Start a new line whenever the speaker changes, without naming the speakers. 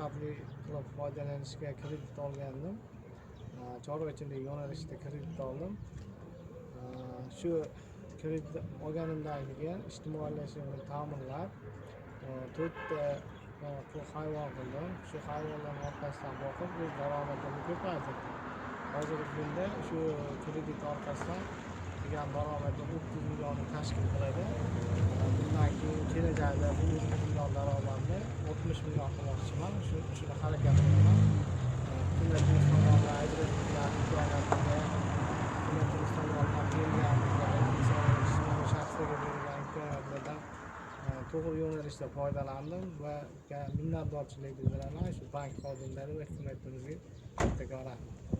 maqsadli qilib foydalanishga kredit olgandim. Chorvachilik yo'nalishida kredit oldim. Shu kredit olganimdan keyin ijtimoiylashishni ta'minlab, 4 ta hayvon qildim. Shu hayvonlarning orqasidan boqib, o'z daromadimni ko'paytirdim. Hozirgi kunda shu kredit orqasidan kelgan daromadim 30 millionni tashkil qiladi. Bundan keyin kelajakda bu 30 million daromadni 60 million qilmoqchiman. Shuni harakat qilaman. Butunlay Turkistonda ajratuvchilar imkoniyatiga, butunlay Turkistonda berilgan ijtimoiy shaxslarga berilgan imkoniyatlardan to'g'ri yo'nalishda foydalandim va minnatdorchilik bildiraman shu bank xodimlari va hukumatimizga. Kattakon rahmat.